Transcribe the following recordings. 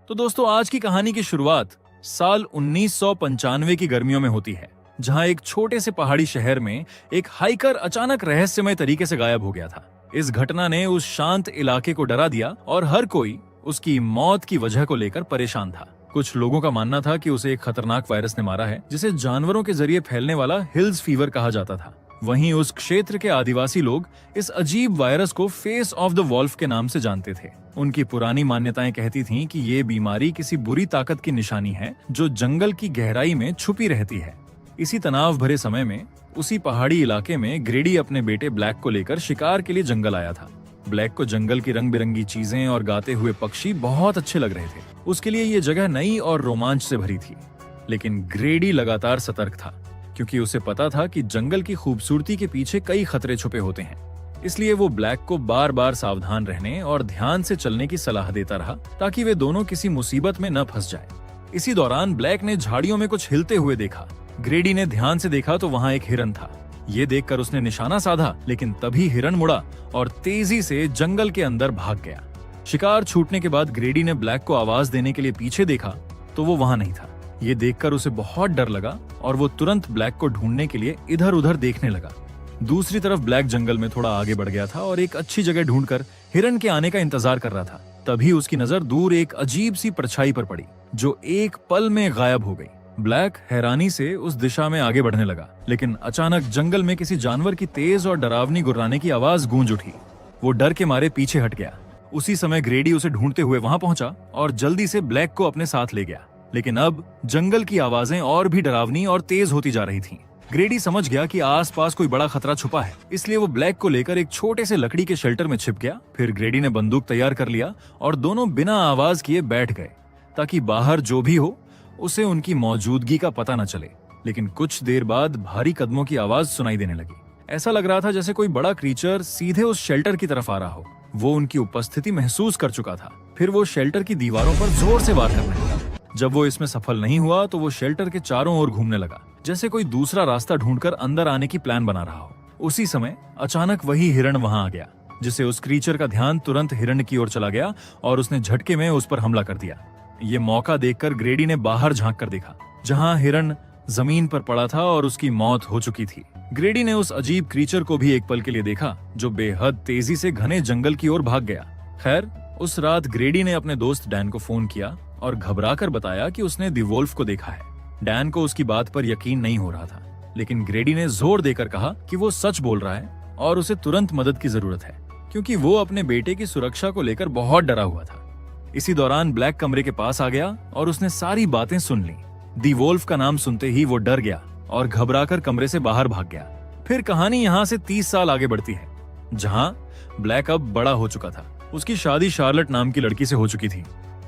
तो दोस्तों, आज की कहानी की शुरुआत साल 1995 की गर्मियों में होती है, जहां एक छोटे से पहाड़ी शहर में एक हाइकर अचानक रहस्यमय तरीके से गायब हो गया था। इस घटना ने उस शांत इलाके को डरा दिया और हर कोई उसकी मौत की वजह को लेकर परेशान था। कुछ लोगों का मानना था कि उसे एक खतरनाक वायरस ने मारा है, जिसे जानवरों के जरिए फैलने वाला हिल्स फीवर कहा जाता था। वहीं उस क्षेत्र के आदिवासी लोग इस अजीब वायरस को फेस ऑफ द वॉल्फ के नाम से जानते थे। उनकी पुरानी मान्यताएं कहती थीं कि ये बीमारी किसी बुरी ताकत की निशानी है जो जंगल की गहराई में छुपी रहती है। इसी तनाव भरे समय में उसी पहाड़ी इलाके में ग्रेडी अपने बेटे ब्लैक को लेकर शिकार के लिए जंगल आया था। ब्लैक को जंगल की रंग बिरंगी चीजें और गाते हुए पक्षी बहुत अच्छे लग रहे थे। उसके लिए ये जगह नई और रोमांच से भरी थी। लेकिन ग्रेडी लगातार सतर्क था, क्योंकि उसे पता था कि जंगल की खूबसूरती के पीछे कई खतरे छुपे होते हैं। इसलिए वो ब्लैक को बार बार सावधान रहने और ध्यान से चलने की सलाह देता रहा, ताकि वे दोनों किसी मुसीबत में न फंस जाएं। इसी दौरान ब्लैक ने झाड़ियों में कुछ हिलते हुए देखा। ग्रेडी ने ध्यान से देखा तो वहां एक हिरन था। ये देखकर उसने निशाना साधा, लेकिन तभी हिरन मुड़ा और तेजी से जंगल के अंदर भाग गया। शिकार छूटने के बाद ग्रेडी ने ब्लैक को आवाज देने के लिए पीछे देखा तो वो वहां नहीं था। ये देखकर उसे बहुत डर लगा और वो तुरंत ब्लैक को ढूंढने के लिए इधर उधर देखने लगा। दूसरी तरफ ब्लैक जंगल में थोड़ा आगे बढ़ गया था और एक अच्छी जगह ढूंढकर हिरन के आने का इंतजार कर रहा था। तभी उसकी नजर दूर एक अजीब सी परछाई पर पड़ी, जो एक पल में गायब हो गई। ब्लैक हैरानी से उस दिशा में आगे बढ़ने लगा, लेकिन अचानक जंगल में किसी जानवर की तेज और डरावनी गुर्राने की आवाज गूंज उठी। वो डर के मारे पीछे हट गया। उसी समय ग्रेडी उसे ढूंढते हुए वहां पहुंचा और जल्दी से ब्लैक को अपने साथ ले गया। लेकिन अब जंगल की आवाजें और भी डरावनी और तेज होती जा रही थीं। ग्रेडी समझ गया कि आसपास कोई बड़ा खतरा छुपा है, इसलिए वो ब्लैक को लेकर एक छोटे से लकड़ी के शेल्टर में छिप गया। फिर ग्रेडी ने बंदूक तैयार कर लिया और दोनों बिना आवाज किए बैठ गए, ताकि बाहर जो भी हो उसे उनकी मौजूदगी का पता न चले। लेकिन कुछ देर बाद भारी कदमों की आवाज सुनाई देने लगी। ऐसा लग रहा था जैसे कोई बड़ा क्रीचर सीधे उस शेल्टर की तरफ आ रहा हो। वो उनकी उपस्थिति महसूस कर चुका था। फिर वो शेल्टर की दीवारों पर जोर से वार करने लगा। जब वो इसमें सफल नहीं हुआ तो वो शेल्टर के चारों ओर घूमने लगा, जैसे कोई दूसरा रास्ता ढूंढकर अंदर आने की प्लान बना रहा हो। उसी समय अचानक वही हिरण वहां आ गया, जिससे उस क्रीचर का ध्यान तुरंत हिरण की ओर चला गया और उसने झटके में उस पर हमला कर दिया। ये मौका देखकर ग्रेडी ने बाहर झांक कर देखा, जहां हिरण जमीन पर पड़ा था और उसकी मौत हो चुकी थी। ग्रेडी ने उस अजीब क्रीचर को भी एक पल के लिए देखा, जो बेहद तेजी से घने जंगल की ओर भाग गया। खैर, उस रात ग्रेडी ने अपने दोस्त डैन को फोन किया और घबराकर बताया कि उसने दी वोल्फ को देखा है। डैन को उसकी बात पर यकीन नहीं हो रहा था, लेकिन ग्रेडी ने जोर देकर कहा कि वो सच बोल रहा है और उसे तुरंत मदद की जरूरत है, क्योंकि वो अपने बेटे की सुरक्षा को लेकर बहुत डरा हुआ था। इसी दौरान ब्लैक कमरे के पास आ गया और उसने सारी बातें सुन ली। दी वोल्फ का नाम सुनते ही वो डर गया और घबराकर कमरे से बाहर भाग गया। फिर कहानी यहाँ से 30 साल आगे बढ़ती है, जहाँ ब्लैक अब बड़ा हो चुका था। उसकी शादी शार्लेट नाम की लड़की से हो चुकी थी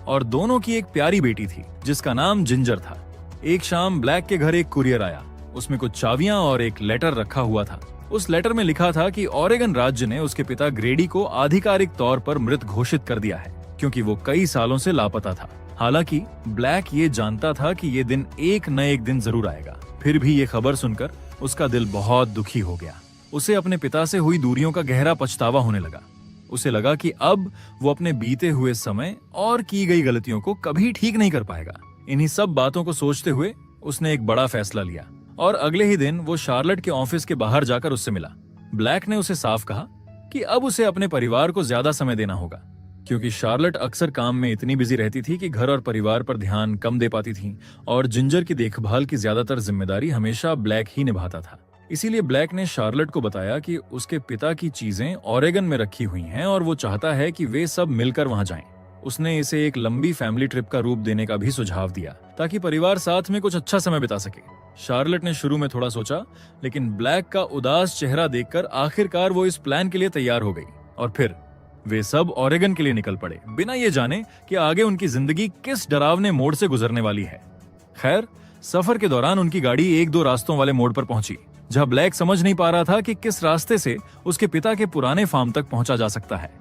और दोनों की एक प्यारी बेटी थी, जिसका नाम जिंजर था। एक शाम ब्लैक के घर एक कुरियर आया। उसमें कुछ चाबियां और एक लेटर रखा हुआ था। उस लेटर में लिखा था कि ओरेगन राज्य ने उसके पिता ग्रेडी को आधिकारिक तौर पर मृत घोषित कर दिया है, क्योंकि वो कई सालों से लापता था। हालांकि ब्लैक ये जानता था कि ये दिन एक न एक दिन जरूर आएगा। फिर भी ये खबर सुनकर उसका दिल बहुत दुखी हो गया। उसे अपने पिता से हुई दूरियों का गहरा पछतावा होने लगा। उसे लगा कि अब वो अपने बीते हुए समय और की गई गलतियों को कभी ठीक नहीं कर पाएगा। इन्हीं सब बातों को सोचते हुए उसने एक बड़ा फैसला लिया और अगले ही दिन वो शार्लेट के ऑफिस के बाहर जाकर उससे मिला। ब्लैक ने उसे साफ कहा कि अब उसे अपने परिवार को ज्यादा समय देना होगा, क्योंकि शार्लेट अक्सर काम में इतनी बिजी रहती थी कि घर और परिवार पर ध्यान कम दे पाती थी और जिंजर की देखभाल की ज्यादातर जिम्मेदारी हमेशा ब्लैक ही निभाता था। इसीलिए ब्लैक ने शार्लेट को बताया कि उसके पिता की चीजें ओरेगन में रखी हुई हैं और वो चाहता है कि वे सब मिलकर वहां जाएं। उसने इसे एक लंबी फैमिली ट्रिप का रूप देने का भी सुझाव दिया, ताकि परिवार साथ में कुछ अच्छा समय बिता सके। शार्लेट ने शुरू में थोड़ा सोचा, लेकिन ब्लैक का उदास चेहरा देखकर आखिरकार वो इस प्लान के लिए तैयार हो गई और फिर वे सब ओरेगन के लिए निकल पड़े, बिना ये जाने कि आगे उनकी जिंदगी किस डरावने मोड़ से गुजरने वाली है। खैर, सफर के दौरान उनकी गाड़ी एक दो रास्तों वाले मोड़ पर पहुंची, जहां ब्लैक समझ नहीं पा रहा था कि किस रास्ते से उसके पिता के पुराने फार्म तक पहुंचा जा सकता है।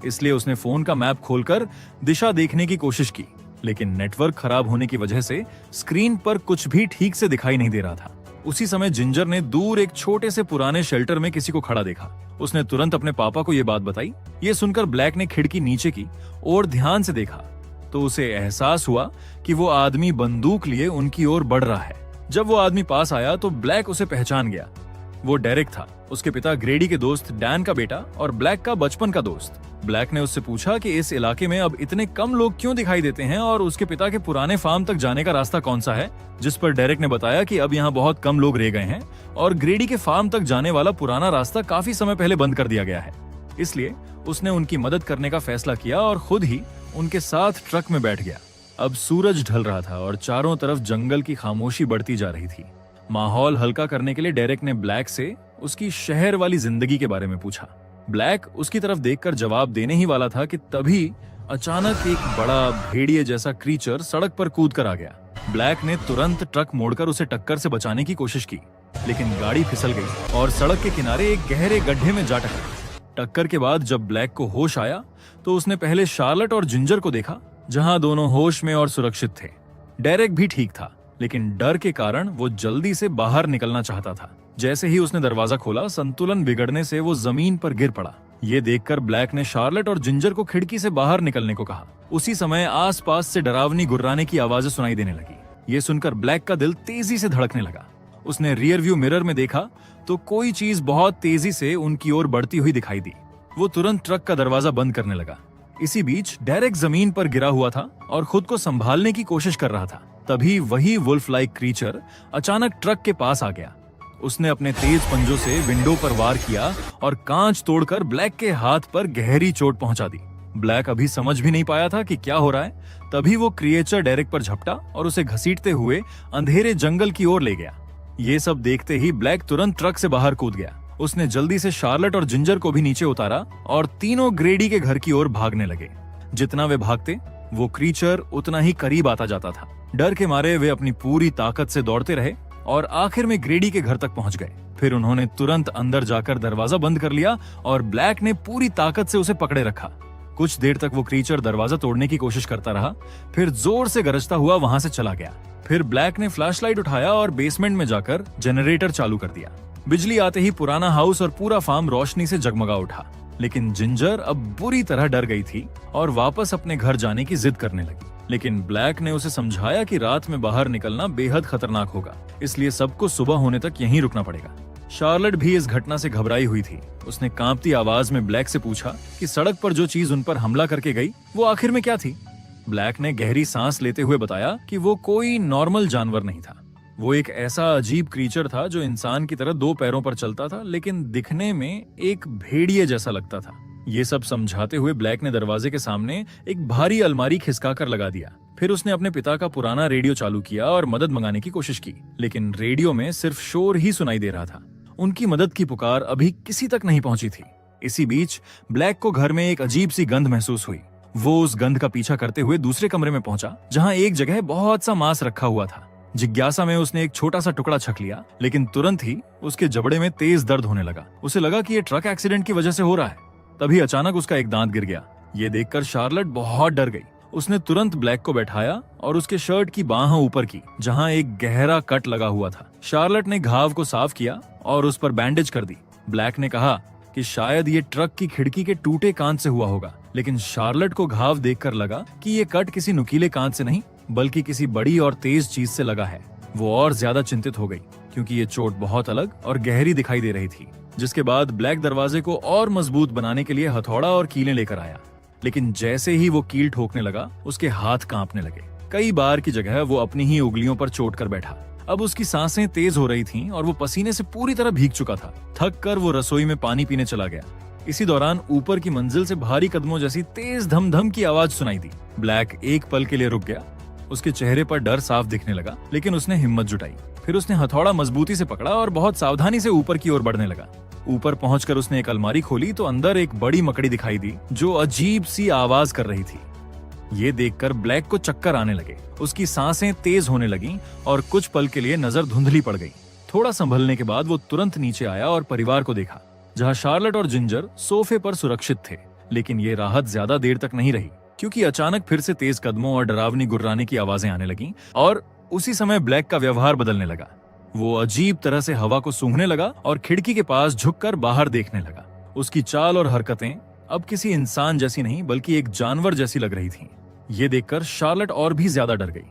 इसलिए उसने फोन का मैप खोलकर दिशा देखने की कोशिश की, लेकिन नेटवर्क खराब होने की वजह से स्क्रीन पर कुछ भी ठीक से दिखाई नहीं दे रहा था। उसी समय जिंजर ने दूर एक छोटे से पुराने शेल्टर में किसी को खड़ा देखा। उसने तुरंत अपने पापा को यह बात बताई। ये सुनकर ब्लैक ने खिड़की नीचे की और ध्यान से देखा तो उसे एहसास हुआ कि वो आदमी बंदूक लिए उनकी ओर बढ़ रहा है। जब वो आदमी पास आया तो ब्लैक उसे पहचान गया। वो डेरेक था, उसके पिता ग्रेडी के दोस्त डैन का बेटा और ब्लैक का बचपन का दोस्त। ब्लैक ने उससे पूछा कि इस इलाके में अब इतने कम लोग क्यों दिखाई देते हैं और उसके पिता के पुराने फार्म तक जाने का रास्ता कौन सा है, जिस पर डेरेक ने बताया कि अब यहाँ बहुत कम लोग रह गए हैं और ग्रेडी के फार्म तक जाने वाला पुराना रास्ता काफी समय पहले बंद कर दिया गया है। इसलिए उसने उनकी मदद करने का फैसला किया और खुद ही उनके साथ ट्रक में बैठ गया। अब सूरज ढल रहा था और चारों तरफ जंगल की खामोशी बढ़ती जा रही थी। माहौल हल्का करने के लिए डेरेक ने ब्लैक से उसकी शहर वाली जिंदगी के बारे में पूछा। ब्लैक उसकी तरफ देखकर जवाब देने ही वाला था कि तभी अचानक एक बड़ा भेड़िए जैसा क्रीचर सड़क पर कूद कर आ गया। ब्लैक ने तुरंत ट्रक मोड़कर उसे टक्कर से बचाने की कोशिश की, लेकिन गाड़ी फिसल गई और सड़क के किनारे एक गहरे गड्ढे में जा टकराई। टक्कर के बाद जब ब्लैक को होश आया तो उसने पहले शार्लेट और जिंजर को देखा, जहां दोनों होश में और सुरक्षित थे। डेरेक भी ठीक था, लेकिन डर के कारण वो जल्दी से बाहर निकलना चाहता था। जैसे ही उसने दरवाजा खोला, संतुलन बिगड़ने से वो जमीन पर गिर पड़ा। ये देखकर ब्लैक ने शार्लेट और जिंजर को खिड़की से बाहर निकलने को कहा। उसी समय आसपास से डरावनी गुर्राने की आवाजें सुनाई देने लगी। ये सुनकर ब्लैक का दिल तेजी से धड़कने लगा। उसने रियर व्यू मिरर में देखा तो कोई चीज बहुत तेजी से उनकी ओर बढ़ती हुई दिखाई दी। वो तुरंत ट्रक का दरवाजा बंद करने लगा। इसी बीच डेरेक जमीन पर गिरा हुआ था और खुद को संभालने की कोशिश कर रहा था। तभी वही वुल्फ लाइक क्रीचर अचानक ट्रक के पास आ गया। उसने अपने तेज पंजों से विंडो पर वार किया और कांच तोड़कर ब्लैक के हाथ पर गहरी चोट पहुंचा दी। ब्लैक अभी समझ भी नहीं पाया था कि क्या हो रहा है। तभी वो क्रिएचर डेरेक पर झपटा और उसे घसीटते हुए अंधेरे जंगल की ओर ले गया। ये सब देखते ही ब्लैक तुरंत ट्रक से बाहर कूद गया। उसने जल्दी से शार्लेट और जिंजर को भी नीचे उतारा और तीनों ग्रेडी के घर की ओर भागने लगे। जितना वे भागते, वो क्रीचर उतना ही करीब आता जाता था। डर के मारे वे अपनी पूरी ताकत से दौड़ते रहे और आखिर में ग्रेडी के घर तक पहुंच गए। फिर उन्होंने तुरंत अंदर जाकर दरवाजा बंद कर लिया और ब्लैक ने पूरी ताकत से उसे पकड़े रखा। कुछ देर तक वो क्रीचर दरवाजा तोड़ने की कोशिश करता रहा, फिर जोर से गरजता हुआ वहां से चला गया। फिर ब्लैक ने फ्लैशलाइट उठाया और बेसमेंट में जाकर जनरेटर चालू कर दिया। बिजली आते ही पुराना हाउस और पूरा फार्म रोशनी से जगमगा उठा। लेकिन जिंजर अब बुरी तरह डर गई थी और वापस अपने घर जाने की जिद करने लगी। लेकिन ब्लैक ने उसे समझाया कि रात में बाहर निकलना बेहद खतरनाक होगा, इसलिए सबको सुबह होने तक यहीं रुकना पड़ेगा। शार्लेट भी इस घटना से घबराई हुई थी। उसने कांपती आवाज में ब्लैक से पूछा कि सड़क पर जो चीज उन पर हमला करके गई वो आखिर में क्या थी। ब्लैक ने गहरी सांस लेते हुए बताया कि वो कोई नॉर्मल जानवर नहीं था। वो एक ऐसा अजीब क्रीचर था जो इंसान की तरह दो पैरों पर चलता था, लेकिन दिखने में एक भेड़िए जैसा लगता था। ये सब समझाते हुए ब्लैक ने दरवाजे के सामने एक भारी अलमारी खिसका कर लगा दिया। फिर उसने अपने पिता का पुराना रेडियो चालू किया और मदद मंगाने की कोशिश की, लेकिन रेडियो में सिर्फ शोर ही सुनाई दे रहा था। उनकी मदद की पुकार अभी किसी तक नहीं पहुंची थी। इसी बीच ब्लैक को घर में एक अजीब सी गंध महसूस हुई। वो उस गंध का पीछा करते हुए दूसरे कमरे में पहुंचा, जहां एक जगह बहुत सा मांस रखा हुआ था। जिज्ञासा में उसने एक छोटा सा टुकड़ा छक लिया, लेकिन तुरंत ही उसके जबड़े में तेज दर्द होने लगा। उसे लगा कि ये ट्रक एक्सीडेंट की वजह से हो रहा है। तभी अचानक उसका एक दांत गिर गया। ये देखकर शार्लेट बहुत डर गई। उसने तुरंत ब्लैक को बैठाया और उसके शर्ट की बाह ऊपर की, जहां एक गहरा कट लगा हुआ था। शार्लेट ने घाव को साफ किया और उस पर बैंडेज कर दी। ब्लैक ने कहा कि शायद ये ट्रक की खिड़की के टूटे कांच से हुआ होगा, लेकिन शार्लेट को घाव देखकर लगा कि ये कट किसी नुकीले कांच से नहीं बल्कि किसी बड़ी और तेज चीज से लगा है। वो और ज्यादा चिंतित हो गई क्योंकि ये चोट बहुत अलग और गहरी दिखाई दे रही थी। जिसके बाद ब्लैक दरवाजे को और मजबूत बनाने के लिए हथौड़ा और कीलें लेकर आया, लेकिन जैसे ही वो कील ठोकने लगा उसके हाथ कांपने लगे। कई बार की जगह वो अपनी ही उंगलियों पर चोट कर बैठा। अब उसकी सांसें तेज हो रही थीं और वो पसीने से पूरी तरह भीग चुका था। थक कर वो रसोई में पानी पीने चला गया। इसी दौरान ऊपर की मंजिल से भारी कदमों जैसी तेज धम धम की आवाज सुनाई दी। ब्लैक एक पल के लिए रुक गया। उसके चेहरे पर डर साफ दिखने लगा, लेकिन उसने हिम्मत जुटाई। फिर उसने हथौड़ा मजबूती से पकड़ा और बहुत सावधानी से ऊपर की ओर बढ़ने लगा। ऊपर पहुंचकर उसने एक अलमारी खोली तो अंदर एक बड़ी मकड़ी दिखाई दी जो अजीब सी आवाज कर रही थी। ये देखकर ब्लैक को चक्कर आने लगे। उसकी सांसें तेज होने लगीं और कुछ पल के लिए नजर धुंधली पड़ गई। थोड़ा संभलने के बाद वो तुरंत नीचे आया और परिवार को देखा, जहां शार्लेट और जिंजर सोफे पर सुरक्षित थे। लेकिन ये राहत ज्यादा देर तक नहीं रही, क्योंकि अचानक फिर से तेज कदमों और डरावनी गुर्राने की आवाजें आने लगीं और उसी समय ब्लैक का व्यवहार बदलने लगा। वो अजीब तरह से हवा को सूंघने लगा और खिड़की के पास झुककर बाहर देखने लगा। उसकी चाल और हरकतें अब किसी इंसान जैसी नहीं बल्कि एक जानवर जैसी लग रही थीं। ये देखकर शार्लेट और भी ज्यादा डर गई।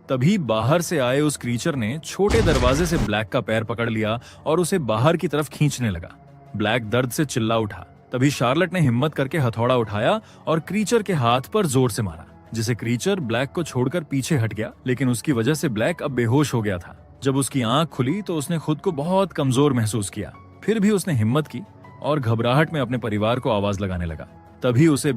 तभी बाहर से आए उस क्रीचर ने छोटे दरवाजे से ब्लैक का पैर पकड़ लिया और उसे बाहर की तरफ खींचने लगा। ब्लैक दर्द से चिल्ला उठा। तभी शार्लेट ने हिम्मत करके हथौड़ा उठाया और क्रीचर के हाथ पर जोर से मारा, जिसे क्रीचर ब्लैक को छोड़कर पीछे हट गया। लेकिन उसकी वजह से ब्लैक अब बेहोश हो गया था। जब उसकी आंख खुली तो उसने खुद को बहुत कमजोर महसूस किया। फिर भी उसने हिम्मत की और घबराहट में अपने परिवार को आवाज लगाने लगा। तभी उसे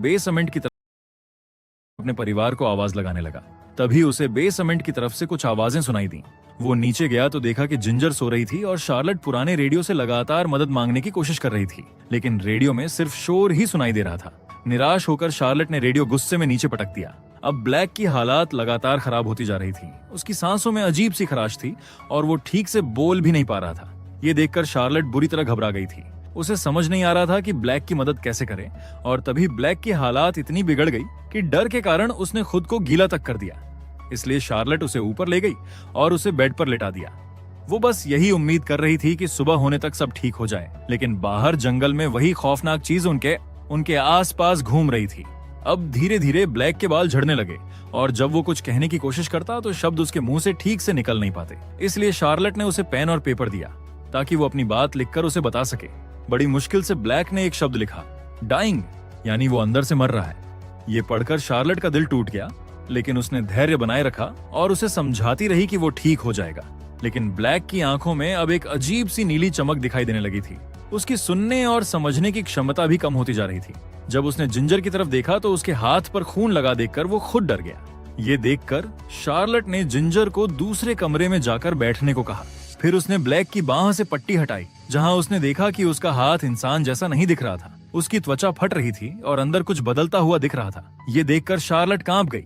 बेसमेंट की तरफ से कुछ आवाजें सुनाई दी। वो नीचे गया तो देखा कि जिंजर सो रही थी और शार्लेट पुराने रेडियो से लगातार मदद मांगने की कोशिश कर रही थी, लेकिन रेडियो में सिर्फ शोर ही सुनाई दे रहा था। निराश होकर शार्लेट ने रेडियो गुस्से में नीचे पटक दिया। अब ब्लैक की हालात लगातार खराब होती जा रही थी। उसकी सांसों में अजीब सी खराश थी और वो ठीक से बोल भी नहीं पा रहा था। ये देखकर शार्लेट बुरी तरह घबरा गई थी। उसे समझ नहीं आ रहा था कि ब्लैक की मदद कैसे करे। और तभी ब्लैक की हालात इतनी बिगड़ गई कि डर के कारण उसने खुद को गीला तक कर दिया। इसलिए शार्लेट उसे ऊपर ले गई और उसे बेड पर लेटा दिया। वो बस यही उम्मीद कर रही थी कि सुबह होने तक सब ठीक हो जाए, लेकिन बाहर जंगल में वही खौफनाक चीज उनके आसपास घूम रही थी। अब धीरे धीरे ब्लैक के बाल झड़ने लगे और जब वो कुछ कहने की कोशिश करता तो शब्द उसके मुंह से ठीक से निकल नहीं पाते। इसलिए शार्लेट ने उसे पेन और पेपर दिया ताकि वो अपनी बात लिखकर उसे बता सके। बड़ी मुश्किल से ब्लैक ने एक शब्द लिखा, डाइंग, यानी वो अंदर से मर रहा है। ये पढ़कर शार्लेट का दिल टूट गया, लेकिन उसने धैर्य बनाए रखा और उसे समझाती रही कि वो ठीक हो जाएगा। लेकिन ब्लैक की आंखों में अब एक अजीब सी नीली चमक दिखाई देने लगी थी। उसकी सुनने और समझने की क्षमता भी कम होती जा रही थी। जब उसने जिंजर की तरफ देखा तो उसके हाथ पर खून लगा देखकर वो खुद डर गया। ये देखकर शार्लेट ने जिंजर को दूसरे कमरे में जाकर बैठने को कहा। फिर उसने ब्लैक की बांह से पट्टी हटाई, जहां उसने देखा कि उसका हाथ इंसान जैसा नहीं दिख रहा था। उसकी त्वचा फट रही थी और अंदर कुछ बदलता हुआ दिख रहा था। ये देखकर शार्लेट कांप गई।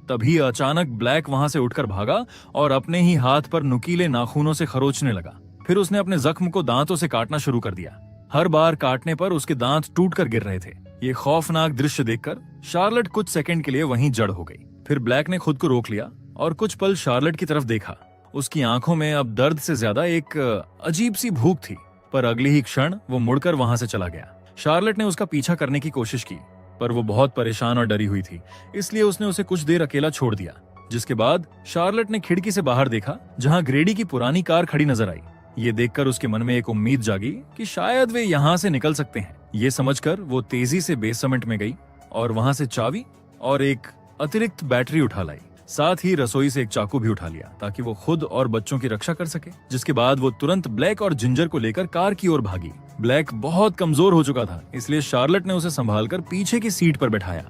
तभी अचानक ब्लैक वहां से उठकर भागा और अपने ही हाथ पर नुकीले नाखूनों से खरोचने लगा। फिर उसने अपने जख्म को दांतों से काटना शुरू कर दिया। हर बार काटने पर उसके दांत टूटकर गिर रहे थे। ये खौफनाक दृश्य देखकर शार्लेट कुछ सेकंड के लिए वहीं जड़ हो गई। फिर ब्लैक ने खुद को रोक लिया और कुछ पल शार्लेट की तरफ देखा। उसकी आंखों में अब दर्द से ज्यादा एक अजीब सी भूख थी, पर अगली ही क्षण वो मुड़कर वहां से चला गया। शार्लेट ने उसका पीछा करने की कोशिश की, पर वो बहुत परेशान और डरी हुई थी, इसलिए उसने उसे कुछ देर अकेला छोड़ दिया। जिसके बाद शार्लेट ने खिड़की से बाहर देखा, जहां ग्रेडी की पुरानी कार खड़ी नजर आई। ये देखकर उसके मन में एक उम्मीद जागी कि शायद वे यहाँ से निकल सकते हैं। ये समझकर वो तेजी से बेसमेंट में गई और वहां से चाबी और एक अतिरिक्त बैटरी उठा लाई। साथ ही रसोई से एक चाकू भी उठा लिया ताकि वो खुद और बच्चों की रक्षा कर सके। जिसके बाद वो तुरंत ब्लैक और जिंजर को लेकर कार की ओर भागी। ब्लैक बहुत कमजोर हो चुका था, इसलिए शार्लेट ने उसे संभालकर पीछे की सीट पर बैठाया।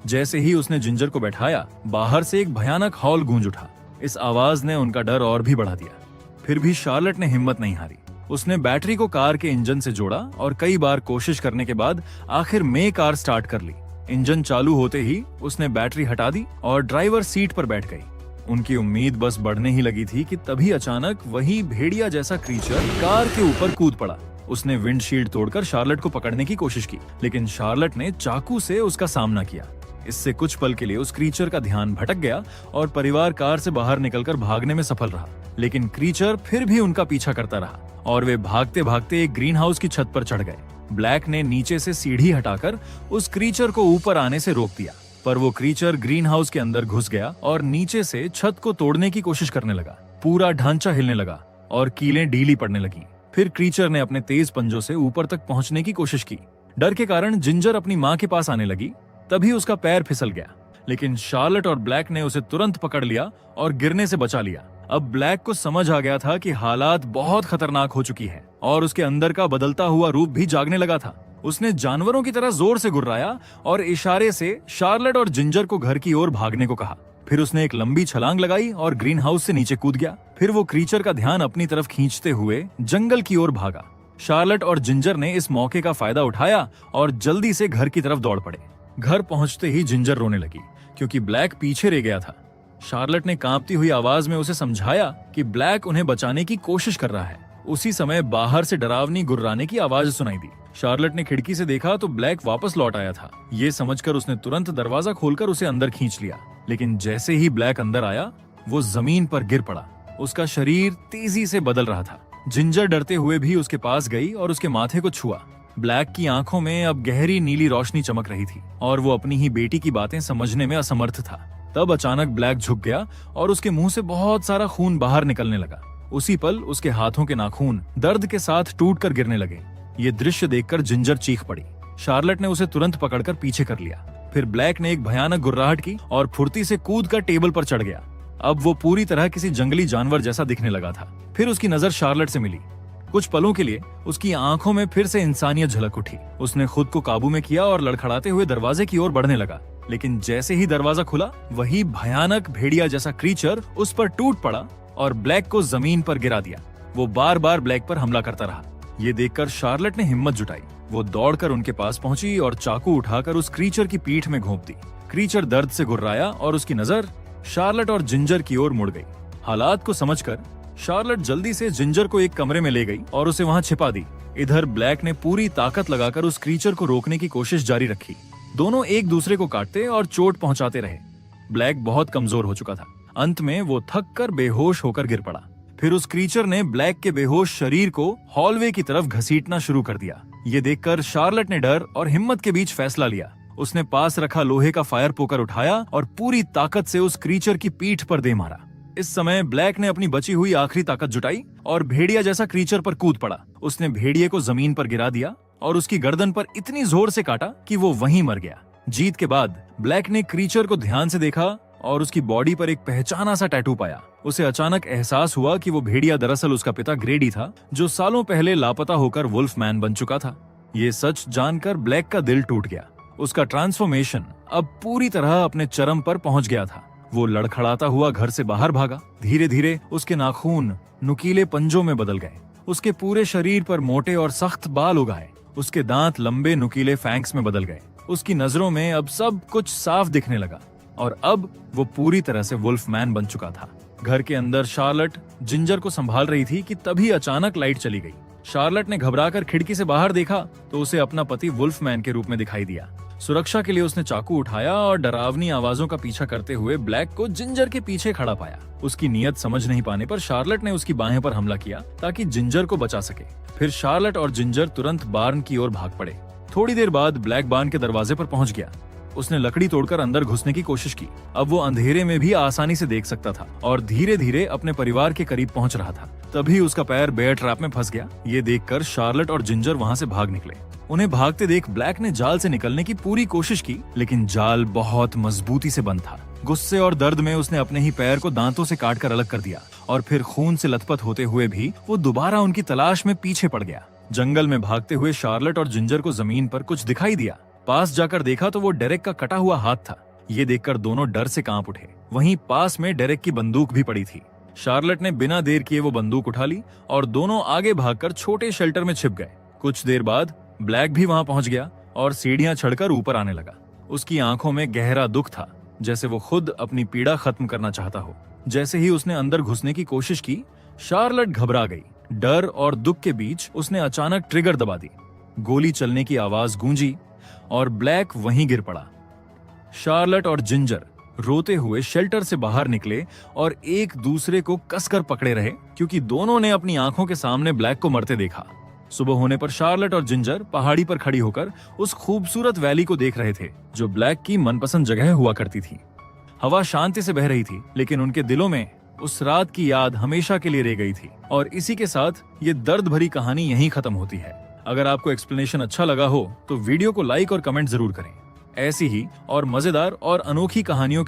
जैसे ही उसने जिंजर को बैठाया, बाहर से एक भयानक हॉल गूंज उठा। इस आवाज ने उनका डर और भी बढ़ा दिया। फिर भी शार्लेट ने हिम्मत नहीं हारी। उसने बैटरी को कार के इंजन से जोड़ा और कई बार कोशिश करने के बाद आखिर में कार स्टार्ट कर ली। इंजन चालू होते ही उसने बैटरी हटा दी और ड्राइवर सीट पर बैठ गई। उनकी उम्मीद बस बढ़ने ही लगी थी कि तभी अचानक वही भेड़िया जैसा क्रीचर कार के ऊपर कूद पड़ा। उसने विंडशील्ड तोड़कर शार्लेट को पकड़ने की कोशिश की, लेकिन शार्लेट ने चाकू से उसका सामना किया। इससे कुछ पल के लिए उस क्रीचर का ध्यान भटक गया और परिवार कार से बाहर निकलकर भागने में सफल रहा। लेकिन क्रीचर फिर भी उनका पीछा करता रहा और वे भागते भागते एक ग्रीन हाउस की छत पर चढ़ गए। ब्लैक ने नीचे से सीढ़ी हटाकर उस क्रीचर को ऊपर आने से रोक दिया, पर वो क्रीचर ग्रीन हाउस के अंदर घुस गया और नीचे से छत को तोड़ने की कोशिश करने लगा। पूरा ढांचा हिलने लगा और कीलें ढीली पड़ने लगी। फिर क्रीचर ने अपने तेज पंजों से ऊपर तक पहुंचने की कोशिश की। डर के कारण जिंजर अपनी माँ के पास आने लगी। तभी उसका पैर फिसल गया, लेकिन शार्लेट और ब्लैक ने उसे तुरंत पकड़ लिया और गिरने से बचा लिया। अब ब्लैक को समझ आ गया था कि हालात बहुत खतरनाक हो चुकी है और उसके अंदर का बदलता हुआ रूप भी जागने लगा था। उसने जानवरों की तरह जोर से गुर्राया और इशारे से शार्लेट और जिंजर को घर की ओर भागने को कहा। फिर उसने एक लंबी छलांग लगाई और ग्रीन हाउस से नीचे कूद गया। फिर वो क्रीचर का ध्यान अपनी तरफ खींचते हुए जंगल की ओर भागा। शार्लेट और जिंजर ने इस मौके का फायदा उठाया और जल्दी से घर की तरफ दौड़ पड़े। घर पहुंचते ही जिंजर रोने लगी क्योंकि ब्लैक पीछे रह गया था। शार्लेट ने कांपती हुई आवाज में उसे समझाया कि ब्लैक उन्हें बचाने की कोशिश कर रहा है। उसी समय बाहर से डरावनी गुर्राने की आवाज सुनाई दी। शार्लेट ने खिड़की से देखा तो ब्लैक वापस लौट आया था। ये समझकर उसने तुरंत दरवाजा खोलकर उसे अंदर खींच लिया, लेकिन जैसे ही ब्लैक अंदर आया वो जमीन पर गिर पड़ा। उसका शरीर तेजी से बदल रहा था। जिंजर डरते हुए भी उसके पास गई और उसके माथे को छुआ। ब्लैक की आंखों में अब गहरी नीली रोशनी चमक रही थी और वो अपनी ही बेटी की बातें समझने में असमर्थ था। तब अचानक ब्लैक झुक गया और उसके मुंह से बहुत सारा खून बाहर निकलने लगा। उसी पल उसके हाथों के नाखून दर्द के साथ टूटकर गिरने लगे। ये दृश्य देखकर जिंजर चीख पड़ी। शार्लेट ने उसे तुरंत पकड़कर पीछे कर लिया। फिर ब्लैक ने एक भयानक गुर्राहट की और फुर्ती से कूद कर टेबल पर चढ़ गया। अब वो पूरी तरह किसी जंगली जानवर जैसा दिखने लगा था। फिर उसकी नजर शार्लेट से मिली। कुछ पलों के लिए उसकी आंखों में फिर से इंसानियत झलक उठी। उसने खुद को काबू में किया और लड़खड़ाते हुए दरवाजे की ओर बढ़ने लगा। लेकिन जैसे ही दरवाजा खुला, वही भयानक भेड़िया जैसा क्रीचर उस पर टूट पड़ा और ब्लैक को जमीन पर गिरा दिया। वो बार बार ब्लैक पर हमला करता रहा। ये देखकर शार्लेट ने हिम्मत जुटाई। वो दौड़कर उनके पास पहुंची और चाकू उठाकर उस क्रीचर की पीठ में घोंप दी। क्रीचर दर्द से गुर्राया और उसकी नजर शार्लेट और जिंजर की ओर मुड़ गई। हालात को समझकर शार्लेट जल्दी से जिंजर को एक कमरे में ले गई और उसे वहां छिपा दी। इधर ब्लैक ने पूरी ताकत लगाकर उस क्रीचर को रोकने की कोशिश जारी रखी। दोनों एक दूसरे को काटते और चोट पहुंचाते रहे। ब्लैक बहुत कमजोर हो चुका था। अंत में वो थक कर बेहोश होकर गिर पड़ा। फिर उस क्रीचर ने ब्लैक के बेहोश शरीर को हॉलवे की तरफ घसीटना शुरू कर दिया। ये देखकर शार्लेट ने डर और हिम्मत के बीच फैसला लिया। उसने पास रखा लोहे का फायर पोकर उठाया और पूरी ताकत से उस क्रीचर की पीठ पर दे मारा। इस समय ब्लैक ने अपनी बची हुई आखिरी ताकत जुटाई और भेड़िया जैसा क्रीचर पर कूद पड़ा। उसने भेड़िए को जमीन पर गिरा दिया और उसकी गर्दन पर इतनी जोर से काटा कि वो वहीं मर गया। जीत के बाद ब्लैक ने क्रीचर को ध्यान से देखा और उसकी बॉडी पर एक पहचाना सा टैटू पाया। उसे अचानक एहसास हुआ कि वो भेड़िया दरअसल उसका पिता ग्रेडी था, जो सालों पहले लापता होकर वुल्फ मैन बन चुका था। ये सच जानकर ब्लैक का दिल टूट गया। उसका ट्रांसफॉर्मेशन अब पूरी तरह अपने चरम पर पहुंच गया था। वो लड़खड़ाता हुआ घर से बाहर भागा। धीरे धीरे उसके नाखून नुकीले पंजों में बदल गए। उसके पूरे शरीर पर मोटे और सख्त बाल उगाए। उसके दांत लंबे नुकीले फैंक्स में बदल गए। उसकी नजरों में अब सब कुछ साफ दिखने लगा और अब वो पूरी तरह से वुल्फ मैन बन चुका था। घर के अंदर शार्लेट जिंजर को संभाल रही थी कि तभी अचानक लाइट चली गई। शार्लेट ने घबराकर खिड़की से बाहर देखा तो उसे अपना पति वुल्फ मैन के रूप में दिखाई दिया। सुरक्षा के लिए उसने चाकू उठाया और डरावनी आवाजों का पीछा करते हुए ब्लैक को जिंजर के पीछे खड़ा पाया। उसकी नीयत समझ नहीं पाने पर शार्लेट ने उसकी बाहें पर हमला किया ताकि जिंजर को बचा सके। फिर शार्लेट और जिंजर तुरंत बार्न की ओर भाग पड़े। थोड़ी देर बाद ब्लैक बार्न के दरवाजे पर पहुंच गया। उसने लकड़ी तोड़कर अंदर घुसने की कोशिश की। अब वो अंधेरे में भी आसानी से देख सकता था और धीरे धीरे अपने परिवार के करीब पहुंच रहा था। तभी उसका पैर बेयर ट्रैप में फंस गया। ये देखकर शार्लेट और जिंजर वहां से भाग निकले। उन्हें भागते देख ब्लैक ने जाल से निकलने की पूरी कोशिश की, लेकिन जाल बहुत मजबूती से बंद था। गुस्से और दर्द में उसने अपने ही पैर को दांतों से काटकर अलग कर दिया और फिर खून से लथपथ होते हुए भी वो दोबारा उनकी तलाश में पीछे पड़ गया। जंगल में भागते हुए शार्लेट और जिंजर को जमीन पर कुछ दिखाई दिया। पास जाकर देखा तो वो डेरेक का कटा हुआ हाथ था। ये देखकर दोनों डर से कांप उठे। वहीं पास में डेरेक की बंदूक भी पड़ी थी। शार्लेट ने बिना देर किए वो बंदूक उठा ली और दोनों आगे भागकर छोटे शेल्टर में छिप गए। कुछ देर बाद ब्लैक भी वहां पहुंच गया और सीढ़ियां चढ़कर ऊपर आने लगा। उसकी आंखों में गहरा दुख था, जैसे वो खुद अपनी पीड़ा खत्म करना चाहता हो। जैसे ही उसने अंदर घुसने की कोशिश की, शार्लेट घबरा गई। डर और दुख के बीच उसने अचानक ट्रिगर दबा दी। गोली चलने की आवाज गूंजी और ब्लैक वहीं गिर पड़ा। शार्लेट और जिंजर रोते हुए शेल्टर से बाहर निकले और एक दूसरे को कसकर पकड़े रहे, क्योंकि दोनों ने अपनी आंखों के सामने ब्लैक को मरते देखा। सुबह होने पर शार्लेट और जिंजर पहाड़ी पर खड़ी होकर उस खूबसूरत वैली को देख रहे थे, जो ब्लैक की मनपसंद जगह हुआ करती थी। हवा शांति से बह रही थी, लेकिन उनके दिलों में उस रात की याद हमेशा के लिए रह गई थी। और इसी के साथ ये दर्द भरी कहानी यहीं खत्म होती है। अगर आपको एक्सप्लेनेशन अच्छा लगा हो तो वीडियो को लाइक और कमेंट जरूर करें। ऐसी ही और मजेदार और अनोखी कहानियों के